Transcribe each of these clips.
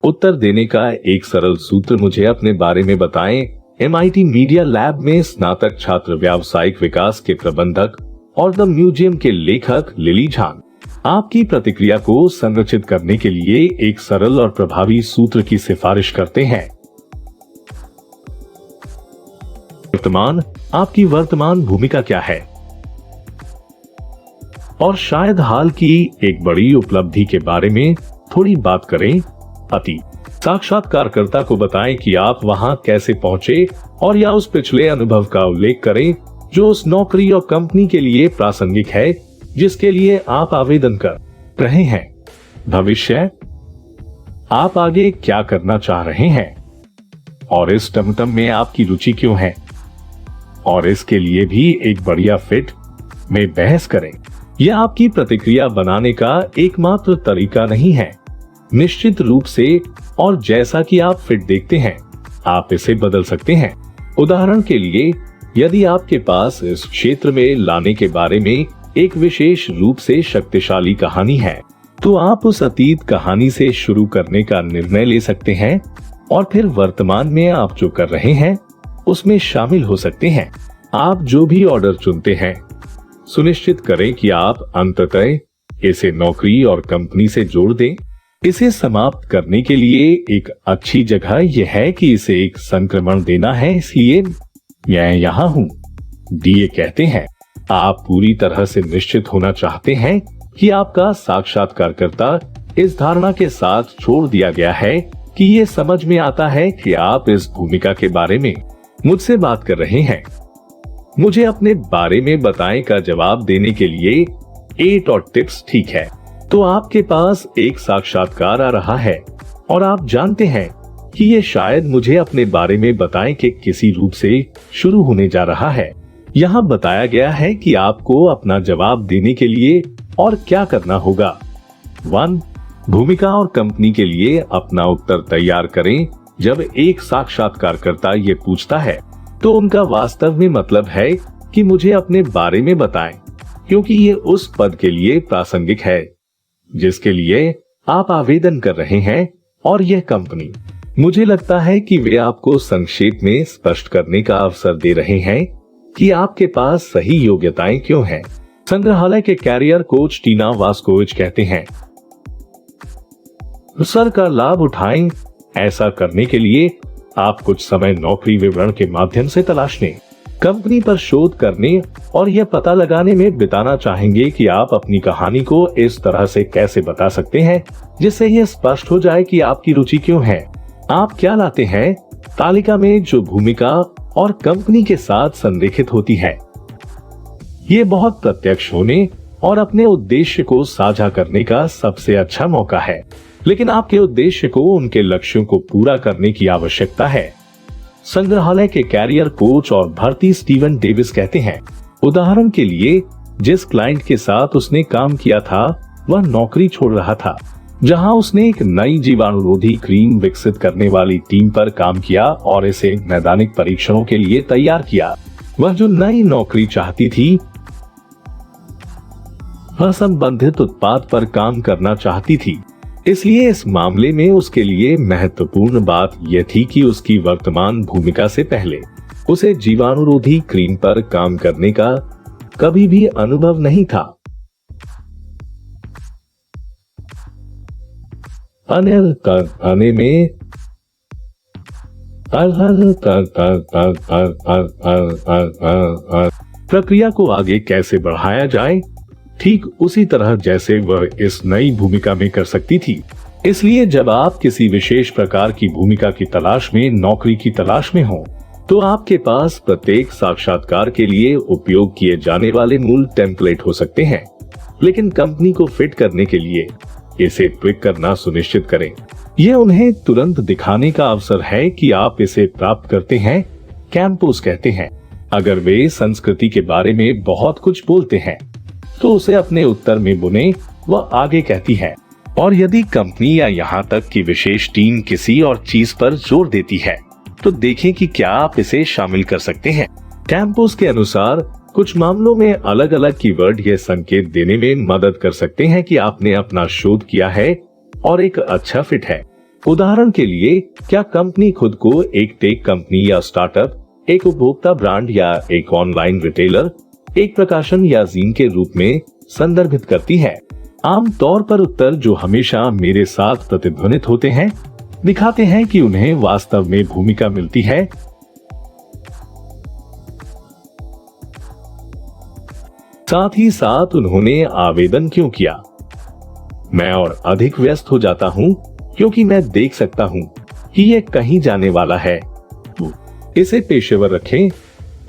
उत्तर देने का एक सरल सूत्र मुझे अपने बारे में बताएं। MIT मीडिया लैब में स्नातक छात्र व्यावसायिक विकास के प्रबंधक और द म्यूजियम के लेखक लिली झांग आपकी प्रतिक्रिया को संरचित करने के लिए एक सरल और प्रभावी सूत्र की सिफारिश करते हैं। आपकी वर्तमान भूमिका क्या है? और शायद हाल की एक बड़ी उपलब्धि के बारे में थोड़ी बात करें। साक्षात्कारकर्ता को बताएं कि आप वहां कैसे पहुंचे और या उस पिछले अनुभव का उल्लेख करें जो उस नौकरी और कंपनी के लिए प्रासंगिक है जिसके लिए आप आवेदन कर रहे हैं। भविष्य, आप आगे क्या करना चाह रहे हैं और इस टमटम में आपकी रुचि क्यों है, और इसके लिए भी एक बढ़िया फिट में बहस करें। यह आपकी प्रतिक्रिया बनाने का एकमात्र तरीका नहीं है, निश्चित रूप से, और जैसा कि आप फिट देखते हैं आप इसे बदल सकते हैं। उदाहरण के लिए, यदि आपके पास इस क्षेत्र में लाने के बारे में एक विशेष रूप से शक्तिशाली कहानी है तो आप उस अतीत कहानी से शुरू करने का निर्णय ले सकते हैं और फिर वर्तमान में आप जो कर रहे हैं उसमें शामिल हो सकते हैं। आप जो भी ऑर्डर चुनते हैं सुनिश्चित करें कि आप अंततः इसे नौकरी और कंपनी से जोड़ दें। इसे समाप्त करने के लिए एक अच्छी जगह यह है कि इसे एक संक्रमण देना है, इसलिए मैं यहाँ हूँ। डीए कहते हैं, आप पूरी तरह से निश्चित होना चाहते हैं कि आपका साक्षात्कारकर्ता इस धारणा के साथ छोड़ दिया गया है कि ये समझ में आता है कि आप इस भूमिका के बारे में मुझसे बात कर रहे हैं। मुझे अपने बारे में बताएं का जवाब देने के लिए 8 और टिप्स ठीक है। तो आपके पास एक साक्षात्कार आ रहा है और आप जानते हैं कि ये शायद मुझे अपने बारे में बताएं के किसी रूप से शुरू होने जा रहा है। यहाँ बताया गया है कि आपको अपना जवाब देने के लिए और क्या करना होगा। 1. भूमिका और कंपनी के लिए अपना उत्तर तैयार करें। जब एक साक्षात्कारकर्ता ये पूछता है तो उनका वास्तव में मतलब है कि मुझे अपने बारे में बताएं, क्योंकि ये उस पद के लिए प्रासंगिक है जिसके लिए आप आवेदन कर रहे हैं और यह कंपनी। मुझे लगता है कि वे आपको संक्षेप में स्पष्ट करने का अवसर दे रहे हैं कि आपके पास सही योग्यताएं क्यों हैं। संग्रहालय के कैरियर कोच टीना वास्कोविच कहते हैं, अवसर का लाभ उठाएं। ऐसा करने के लिए आप कुछ समय नौकरी विवरण के माध्यम से तलाशने, कंपनी पर शोध करने और यह पता लगाने में बिताना चाहेंगे कि आप अपनी कहानी को इस तरह से कैसे बता सकते हैं जिससे यह स्पष्ट हो जाए कि आपकी रुचि क्यों है। आप क्या लाते हैं तालिका में जो भूमिका और कंपनी के साथ संरेखित होती है। ये बहुत प्रत्यक्ष होने और अपने उद्देश्य को साझा करने का सबसे अच्छा मौका है, लेकिन आपके उद्देश्य को उनके लक्ष्यों को पूरा करने की आवश्यकता है। संग्रहालय के कैरियर कोच और भर्ती स्टीवन डेविस कहते हैं, उदाहरण के लिए जिस क्लाइंट के साथ उसने काम किया था वह नौकरी छोड़ रहा था जहां उसने एक नई जीवाणुरोधी क्रीम विकसित करने वाली टीम पर काम किया और इसे नैदानिक परीक्षणों के लिए तैयार किया। वह जो नई नौकरी चाहती थी वह संबंधित उत्पाद पर काम करना चाहती थी, इसलिए इस मामले में उसके लिए महत्वपूर्ण बात यह थी कि उसकी वर्तमान भूमिका से पहले उसे जीवाणुरोधी क्रीम पर काम करने का कभी भी अनुभव नहीं था। आने में प्रक्रिया को आगे कैसे बढ़ाया जाए, ठीक उसी तरह जैसे वह इस नई भूमिका में कर सकती थी। इसलिए जब आप किसी विशेष प्रकार की भूमिका की तलाश में नौकरी की तलाश में हो तो आपके पास प्रत्येक साक्षात्कार के लिए उपयोग किए जाने वाले मूल टेम्पलेट हो सकते हैं, लेकिन कंपनी को फिट करने के लिए इसे ट्विक करना सुनिश्चित करें। यह उन्हें तुरंत दिखाने का अवसर है कि आप इसे प्राप्त करते हैं। कैंपोस कहते हैं, अगर वे संस्कृति के बारे में बहुत कुछ बोलते हैं तो उसे अपने उत्तर में बुने। वह आगे कहती है, और यदि कंपनी या यहाँ तक कि विशेष टीम किसी और चीज पर जोर देती है तो देखें कि क्या आप इसे शामिल कर सकते हैं। कैंपोस के अनुसार कुछ मामलों में अलग अलग कीवर्ड यह संकेत देने में मदद कर सकते हैं कि आपने अपना शोध किया है और एक अच्छा फिट है। उदाहरण के लिए, क्या कंपनी खुद को एक टेक कंपनी या स्टार्टअप, एक उपभोक्ता ब्रांड या एक ऑनलाइन रिटेलर, एक प्रकाशन या जीन के रूप में संदर्भित करती है? आमतौर पर उत्तर जो हमेशा मेरे साथ प्रतिध्वनित होते हैं दिखाते हैं कि उन्हें वास्तव में भूमिका मिलती है। साथ ही साथ उन्होंने आवेदन क्यों किया? मैं और अधिक व्यस्त हो जाता हूं क्योंकि मैं देख सकता हूं कि यह कहीं जाने वाला है। इसे पेशेवर रखें।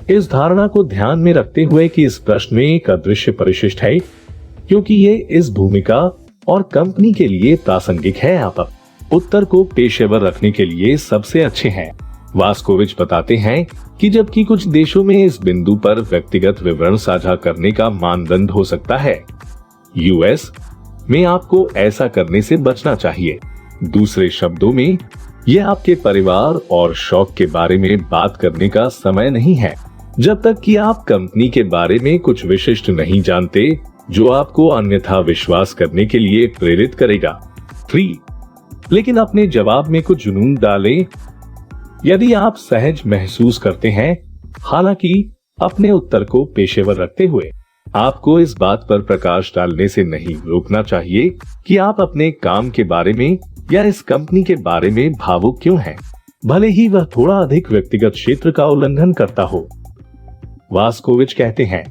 इस धारणा को ध्यान में रखते हुए कि इस प्रश्न में एक अदृश्य परिशिष्ट है क्योंकि ये इस भूमिका और कंपनी के लिए प्रासंगिक है। आप उत्तर को पेशेवर रखने के लिए सबसे अच्छे हैं। वास्कोविच बताते हैं कि जबकि कुछ देशों में इस बिंदु पर व्यक्तिगत विवरण साझा करने का मानदंड हो सकता है, यूएस में आपको ऐसा करने से बचना चाहिए। दूसरे शब्दों में, यह आपके परिवार और शौक के बारे में बात करने का समय नहीं है जब तक कि आप कंपनी के बारे में कुछ विशिष्ट नहीं जानते जो आपको अन्यथा विश्वास करने के लिए प्रेरित करेगा। 3. लेकिन अपने जवाब में कुछ जुनून डालें यदि आप सहज महसूस करते हैं। हालांकि अपने उत्तर को पेशेवर रखते हुए आपको इस बात पर प्रकाश डालने से नहीं रोकना चाहिए कि आप अपने काम के बारे में या इस कंपनी के बारे में भावुक क्यों हैं, भले ही वह थोड़ा अधिक व्यक्तिगत क्षेत्र का उल्लंघन करता हो। वास्कोविच कहते हैं,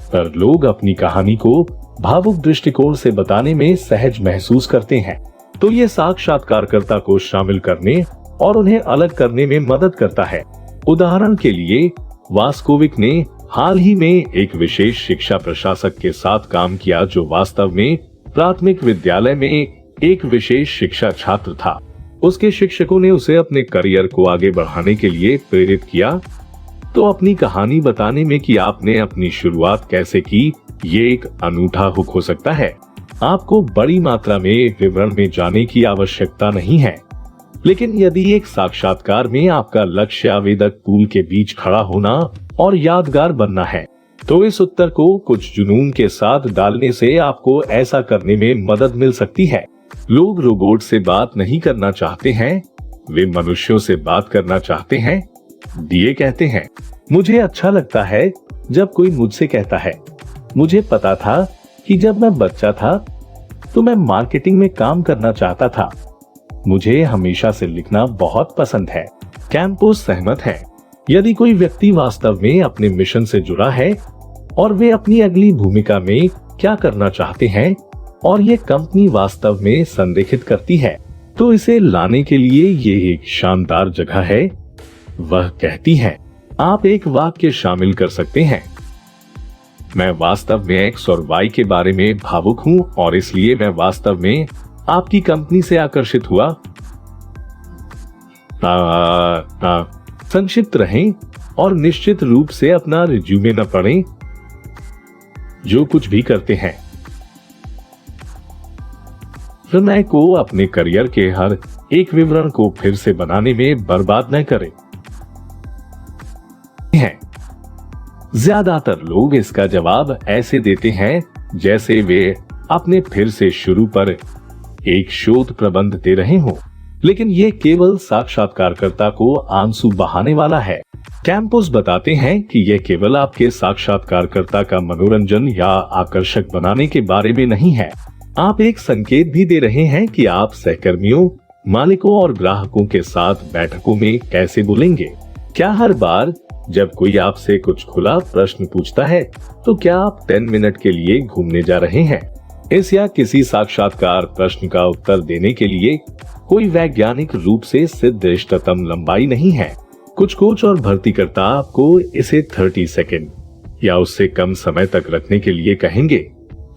पर लोग अपनी कहानी को भावुक दृष्टिकोण से बताने में सहज महसूस करते हैं, तो ये साक्षात्कारकर्ता को शामिल करने और उन्हें अलग करने में मदद करता है। उदाहरण के लिए, वास्कोविक ने हाल ही में एक विशेष शिक्षा प्रशासक के साथ काम किया जो वास्तव में प्राथमिक विद्यालय में एक विशेष शिक्षा छात्र था। उसके शिक्षकों ने उसे अपने करियर को आगे बढ़ाने के लिए प्रेरित किया। तो अपनी कहानी बताने में कि आपने अपनी शुरुआत कैसे की, ये एक अनूठा हुक हो सकता है। आपको बड़ी मात्रा में विवरण में जाने की आवश्यकता नहीं है, लेकिन यदि एक साक्षात्कार में आपका लक्ष्य आवेदक पूल के बीच खड़ा होना और यादगार बनना है, तो इस उत्तर को कुछ जुनून के साथ डालने से आपको ऐसा करने में मदद मिल सकती है। लोग रोबोट से बात नहीं करना चाहते हैं, वे मनुष्यों से बात करना चाहते हैं। डीए कहते हैं, मुझे अच्छा लगता है जब कोई मुझसे कहता है, मुझे पता था कि जब मैं बच्चा था तो मैं मार्केटिंग में काम करना चाहता था। मुझे हमेशा से लिखना बहुत पसंद है। कैंपोस सहमत है। यदि कोई व्यक्ति वास्तव में अपने मिशन से जुड़ा है और वे अपनी अगली भूमिका में क्या करना चाहते हैं और ये कंपनी वास्तव में संरेखित करती है, तो इसे लाने के लिए ये एक शानदार जगह है। वह कहती है, आप एक वाक्य शामिल कर सकते हैं, मैं वास्तव में X और Y के बारे में भावुक हूं और इसलिए मैं वास्तव में आपकी कंपनी से आकर्षित हुआ। संक्षिप्त रहें और निश्चित रूप से अपना रिज्यूमे न पढ़ें। जो कुछ भी करते हैं, समय को अपने करियर के हर एक विवरण को फिर से बनाने में बर्बाद न करें। ज्यादातर लोग इसका जवाब ऐसे देते हैं जैसे वे अपने फिर से शुरू पर एक शोध प्रबंध दे रहे हों, लेकिन ये केवल साक्षात्कारकर्ता को आंसू बहाने वाला है। कैंपोस बताते हैं कि यह केवल आपके साक्षात्कारकर्ता का मनोरंजन या आकर्षक बनाने के बारे में नहीं है। आप एक संकेत भी दे रहे हैं कि आप सहकर्मियों, मालिकों और ग्राहकों के साथ बैठकों में कैसे बोलेंगे। क्या हर बार जब कोई आपसे कुछ खुला प्रश्न पूछता है, तो क्या आप 10 मिनट के लिए घूमने जा रहे हैं? इस या किसी साक्षात्कार प्रश्न का उत्तर देने के लिए कोई वैज्ञानिक रूप से सिद्ध इष्टतम लंबाई नहीं है। कुछ कोच और भर्तीकर्ता आपको इसे 30 सेकंड या उससे कम समय तक रखने के लिए कहेंगे,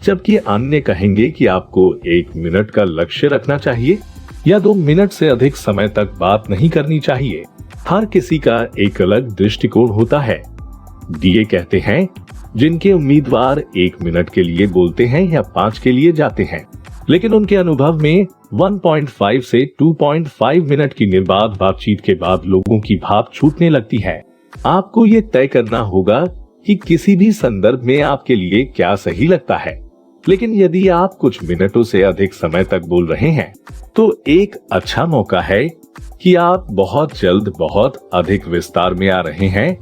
जबकि अन्य कहेंगे कि आपको 1 मिनट का लक्ष्य रखना चाहिए या 2 मिनट से अधिक समय तक बात नहीं करनी चाहिए। हर किसी का एक अलग दृष्टिकोण होता है। डीए कहते हैं, जिनके उम्मीदवार 1 मिनट के लिए बोलते हैं या 5 के लिए जाते हैं, लेकिन उनके अनुभव में 1.5 से 2.5 मिनट की निर्बाध बातचीत के बाद लोगों की भाप छूटने लगती है। आपको ये तय करना होगा कि किसी भी संदर्भ में आपके लिए क्या सही लगता है। लेकिन यदि आप कुछ मिनटों से अधिक समय तक बोल रहे हैं तो एक अच्छा मौका है कि आप बहुत जल्द बहुत अधिक विस्तार में आ रहे हैं।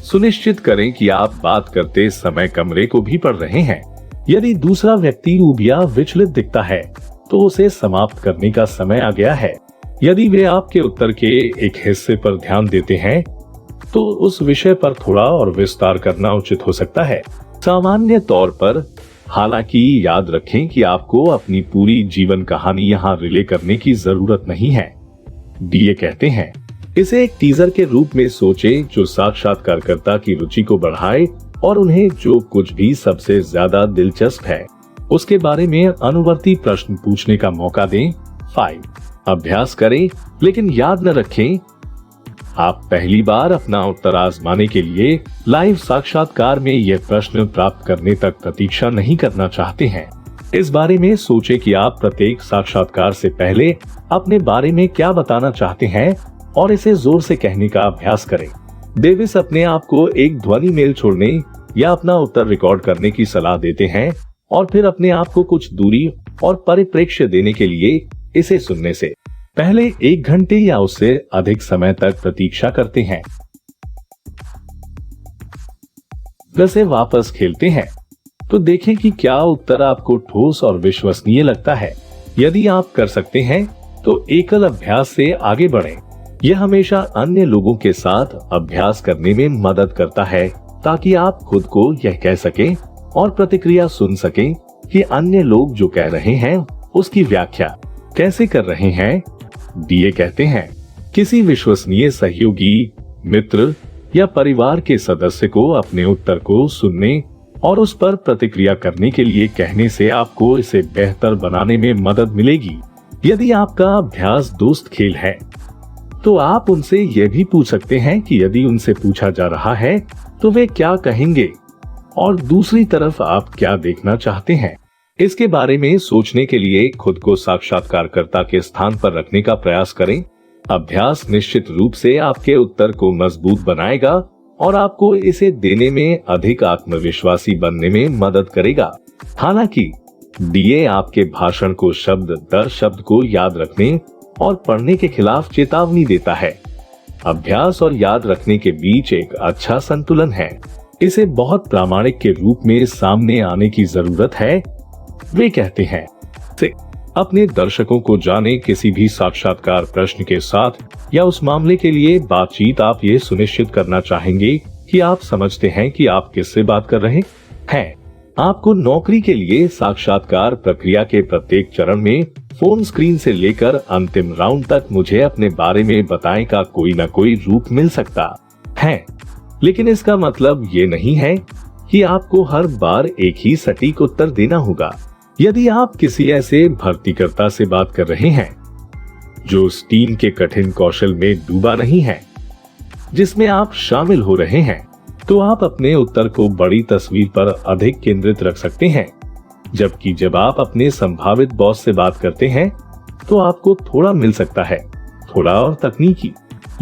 सुनिश्चित करें कि आप बात करते समय कमरे को भी पढ़ रहे हैं। यदि दूसरा व्यक्ति ऊब या विचलित दिखता है तो उसे समाप्त करने का समय आ गया है। यदि वे आपके उत्तर के एक हिस्से पर ध्यान देते हैं तो उस विषय पर थोड़ा और विस्तार करना उचित हो सकता है। सामान्य तौर पर हालांकि याद रखें कि आपको अपनी पूरी जीवन कहानी यहाँ रिले करने की जरूरत नहीं है। डीए कहते हैं, इसे एक टीजर के रूप में सोचें जो साक्षात्कारकर्ता की रुचि को बढ़ाए और उन्हें जो कुछ भी सबसे ज्यादा दिलचस्प है उसके बारे में अनुवर्ती प्रश्न पूछने का मौका दें। 5. अभ्यास करें, लेकिन याद न रखें आप पहली बार अपना उत्तर आजमाने के लिए लाइव साक्षात्कार में यह प्रश्न प्राप्त करने तक प्रतीक्षा नहीं करना चाहते हैं। इस बारे में सोचें कि आप प्रत्येक साक्षात्कार से पहले अपने बारे में क्या बताना चाहते हैं और इसे जोर से कहने का अभ्यास करें। डेविस अपने आप को एक ध्वनि मेल छोड़ने या अपना उत्तर रिकॉर्ड करने की सलाह देते हैं और फिर अपने आप को कुछ दूरी और परिप्रेक्ष्य देने के लिए इसे सुनने से पहले 1 घंटे या उससे अधिक समय तक प्रतीक्षा करते हैं। वैसे वापस खेलते हैं तो देखें कि क्या उत्तर आपको ठोस और विश्वसनीय लगता है। यदि आप कर सकते हैं तो एकल अभ्यास से आगे बढ़ें। यह हमेशा अन्य लोगों के साथ अभ्यास करने में मदद करता है ताकि आप खुद को यह कह सकें और प्रतिक्रिया सुन सकें कि अन्य लोग जो कह रहे हैं उसकी व्याख्या कैसे कर रहे हैं। डीए कहते हैं, किसी विश्वसनीय सहयोगी, मित्र या परिवार के सदस्य को अपने उत्तर को सुनने और उस पर प्रतिक्रिया करने के लिए कहने से आपको इसे बेहतर बनाने में मदद मिलेगी। यदि आपका अभ्यास दोस्त खेल है तो आप उनसे यह भी पूछ सकते हैं कि यदि उनसे पूछा जा रहा है तो वे क्या कहेंगे और दूसरी तरफ आप क्या देखना चाहते हैं। इसके बारे में सोचने के लिए खुद को साक्षात्कारकर्ता के स्थान पर रखने का प्रयास करें। अभ्यास निश्चित रूप से आपके उत्तर को मजबूत बनाएगा और आपको इसे देने में अधिक आत्मविश्वासी बनने में मदद करेगा। हालांकि डीए आपके भाषण को शब्द दर शब्द को याद रखने और पढ़ने के खिलाफ चेतावनी देता है। अभ्यास और याद रखने के बीच एक अच्छा संतुलन है। इसे बहुत प्रामाणिक के रूप में सामने आने की जरूरत है। वे कहते हैं, अपने दर्शकों को जाने किसी भी साक्षात्कार प्रश्न के साथ या उस मामले के लिए बातचीत आप ये सुनिश्चित करना चाहेंगे कि आप समझते हैं कि आप किससे बात कर रहे हैं। आपको नौकरी के लिए साक्षात्कार प्रक्रिया के प्रत्येक चरण में फोन स्क्रीन से लेकर अंतिम राउंड तक मुझे अपने बारे में बताएं का कोई न कोई रूप मिल सकता है, लेकिन इसका मतलब ये नहीं है कि आपको हर बार एक ही सटीक उत्तर देना होगा। यदि आप किसी ऐसे भर्तीकर्ता से बात कर रहे हैं जो स्टीम के कठिन कौशल में डूबा नहीं है जिसमें आप शामिल हो रहे हैं, तो आप अपने उत्तर को बड़ी तस्वीर पर अधिक केंद्रित रख सकते हैं। जबकि जब आप अपने संभावित बॉस से बात करते हैं तो आपको थोड़ा मिल सकता है, थोड़ा और तकनीकी।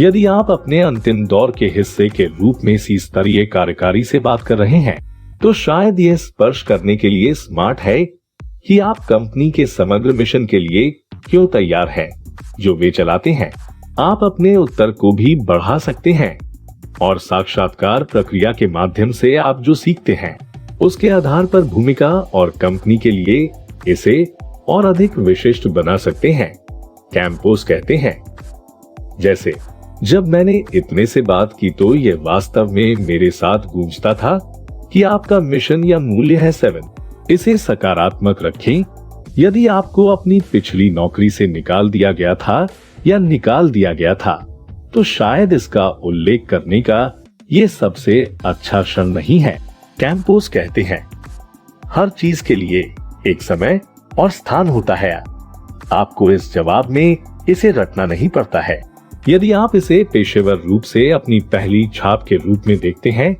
यदि आप अपने अंतिम दौर के हिस्से के रूप में सी स्तरीय कार्यकारी से बात कर रहे हैं तो शायद यह स्पर्श करने के लिए स्मार्ट है कि आप कंपनी के समग्र मिशन के लिए क्यों तैयार हैं जो वे चलाते हैं। आप अपने उत्तर को भी बढ़ा सकते हैं और साक्षात्कार प्रक्रिया के माध्यम से आप जो सीखते हैं उसके आधार पर भूमिका और कंपनी के लिए इसे और अधिक विशिष्ट बना सकते हैं। कैंपोस कहते हैं, जैसे जब मैंने इतने से बात की तो ये वास्तव में मेरे साथ गूंजता था कि आपका मिशन या मूल्य है 7। इसे सकारात्मक रखें। यदि आपको अपनी पिछली नौकरी से निकाल दिया गया था या निकाल दिया गया था तो शायद इसका उल्लेख करने का ये सबसे अच्छा क्षण नहीं है। कैंपोस कहते हैं, हर चीज के लिए एक समय और स्थान होता है। आपको इस जवाब में इसे रटना नहीं पड़ता है। यदि आप इसे पेशेवर रूप से अपनी पहली छाप के रूप में देखते हैं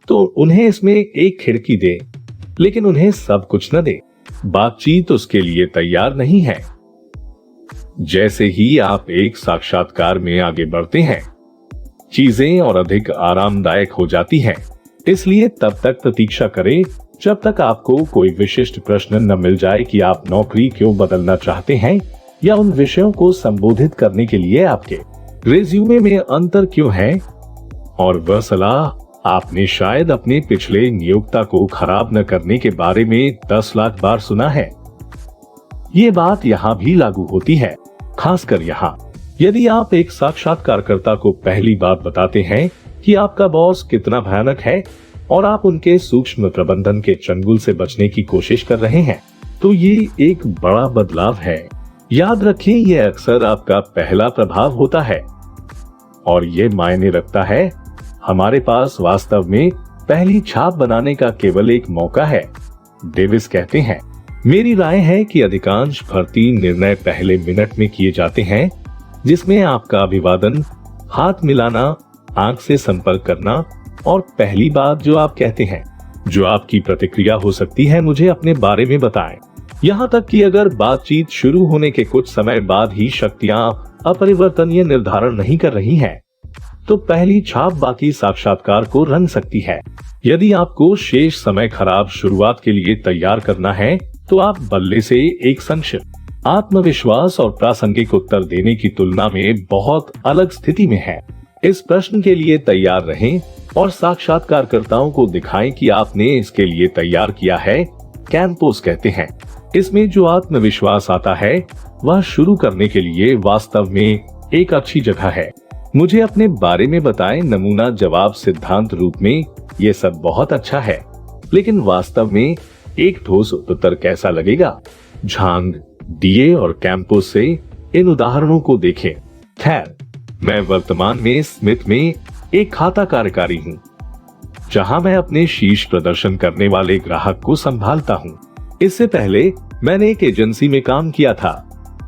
तो उन्हें इसमें एक खिड़की दें, लेकिन उन्हें सब कुछ न दें। बातचीत उसके लिए तैयार नहीं है। जैसे ही आप एक साक्षात्कार में आगे बढ़ते हैं चीजें और अधिक आरामदायक हो जाती हैं। इसलिए तब तक प्रतीक्षा करें जब तक आपको कोई विशिष्ट प्रश्न न मिल जाए कि आप नौकरी क्यों बदलना चाहते हैं या उन विषयों को संबोधित करने के लिए आपके रिज्यूमे में अंतर क्यों है और वह सलाह आपने शायद अपने पिछले नियोक्ता को खराब न करने के बारे में 10 लाख बार सुना है। ये बात यहाँ भी लागू होती है, खासकर यहाँ यदि आप एक साक्षात्कारकर्ता को पहली बात बताते हैं कि आपका बॉस कितना भयानक है और आप उनके सूक्ष्म प्रबंधन के चंगुल से बचने की कोशिश कर रहे हैं, तो ये एक बड़ा बदलाव है। याद रखें, यह अक्सर आपका पहला प्रभाव होता है और ये मायने रखता है। हमारे पास वास्तव में पहली छाप बनाने का केवल एक मौका है। डेविस कहते हैं, मेरी राय है कि अधिकांश भर्ती निर्णय पहले मिनट में किए जाते हैं, जिसमें आपका अभिवादन, हाथ मिलाना, आंख से संपर्क करना और पहली बात जो आप कहते हैं, जो आपकी प्रतिक्रिया हो सकती है, मुझे अपने बारे में बताएं। यहाँ तक कि अगर बातचीत शुरू होने के कुछ समय बाद ही शक्तियां अपरिवर्तनीय निर्धारण नहीं कर रही हैं, तो पहली छाप बाकी साक्षात्कार को रंग सकती है। यदि आपको शेष समय खराब शुरुआत के लिए तैयार करना है, तो आप बल्ले से एक संक्षिप्त, आत्मविश्वास और प्रासंगिक उत्तर देने की तुलना में बहुत अलग स्थिति में हैं। इस प्रश्न के लिए तैयार रहें और साक्षात्कारकर्ताओं को दिखाएं कि आपने इसके लिए तैयार किया है। कैंपोस कहते हैं, इसमें जो आत्मविश्वास आता है वह शुरू करने के लिए वास्तव में एक अच्छी जगह है। मुझे अपने बारे में बताएं। नमूना जवाब सिद्धांत रूप में ये सब बहुत अच्छा है, लेकिन वास्तव में एक ठोस उत्तर कैसा लगेगा? झांग, डीए और कैंपोस से इन उदाहरणों को देखें। खैर, मैं वर्तमान में स्मिथ में एक खाता कार्यकारी हूँ, जहां मैं अपने शीर्ष प्रदर्शन करने वाले ग्राहक को संभालता हूँ। इससे पहले मैंने एक एजेंसी में काम किया था,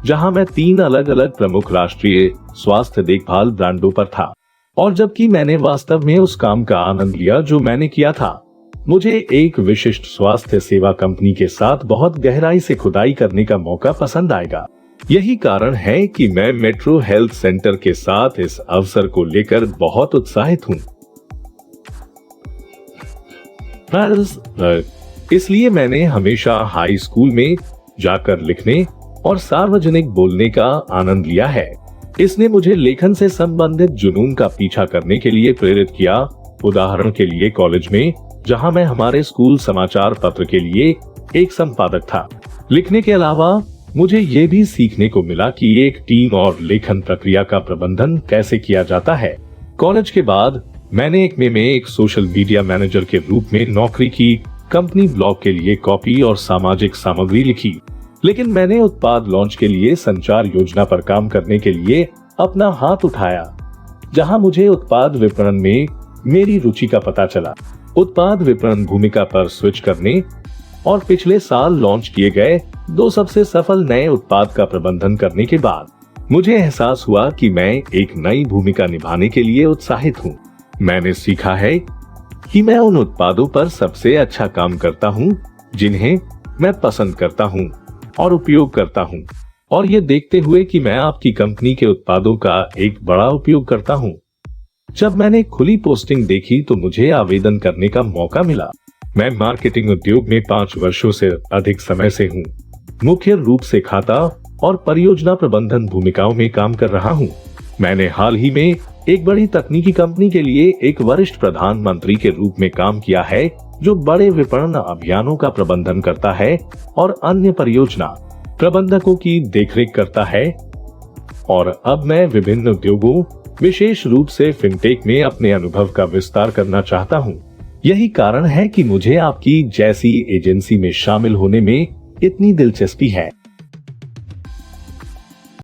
जहां मैं 3 अलग अलग प्रमुख राष्ट्रीय स्वास्थ्य देखभाल ब्रांडों पर था। और जबकि मैंने वास्तव में उस काम का आनंद लिया जो मैंने किया था, मुझे एक विशिष्ट स्वास्थ्य सेवा कंपनी के साथ बहुत गहराई से खुदाई करने का मौका पसंद आएगा। यही कारण है कि मैं मेट्रो हेल्थ सेंटर के साथ इस अवसर को लेकर बहुत उत्साहित हूँ। इसलिए मैंने हमेशा हाई स्कूल में जाकर लिखने और सार्वजनिक बोलने का आनंद लिया है। इसने मुझे लेखन से संबंधित जुनून का पीछा करने के लिए प्रेरित किया। उदाहरण के लिए कॉलेज में, जहां मैं हमारे स्कूल समाचार पत्र के लिए एक संपादक था, लिखने के अलावा मुझे ये भी सीखने को मिला कि एक टीम और लेखन प्रक्रिया का प्रबंधन कैसे किया जाता है। कॉलेज के बाद मैंने एक सोशल मीडिया मैनेजर के रूप में नौकरी की। कंपनी ब्लॉग के लिए कॉपी और सामाजिक सामग्री लिखी, लेकिन मैंने उत्पाद लॉन्च के लिए संचार योजना पर काम करने के लिए अपना हाथ उठाया, जहां मुझे उत्पाद विपणन में मेरी रुचि का पता चला। उत्पाद विपणन भूमिका पर स्विच करने और पिछले साल लॉन्च किए गए 2 सबसे सफल नए उत्पाद का प्रबंधन करने के बाद मुझे एहसास हुआ कि मैं एक नई भूमिका निभाने के लिए उत्साहित हूँ। मैंने सीखा है कि मैं उन उत्पादों पर सबसे अच्छा काम करता हूँ जिन्हें मैं पसंद करता हूँ और उपयोग करता हूँ, और ये देखते हुए कि मैं आपकी कंपनी के उत्पादों का एक बड़ा उपयोग करता हूँ। जब मैंने खुली पोस्टिंग देखी तो मुझे आवेदन करने का मौका मिला। मैं मार्केटिंग उद्योग में 5 वर्षों से अधिक समय से हूँ। मुख्य रूप से खाता और परियोजना प्रबंधन भूमिकाओं में काम कर रहा हूँ। मैंने हाल ही में एक बड़ी तकनीकी कंपनी के लिए एक वरिष्ठ प्रधानमंत्री के रूप में काम किया है, जो बड़े विपणन अभियानों का प्रबंधन करता है और अन्य परियोजना प्रबंधकों की देखरेख करता है। और अब मैं विभिन्न उद्योगों, विशेष रूप से फिनटेक में अपने अनुभव का विस्तार करना चाहता हूँ। यही कारण है कि मुझे आपकी जैसी एजेंसी में शामिल होने में इतनी दिलचस्पी है।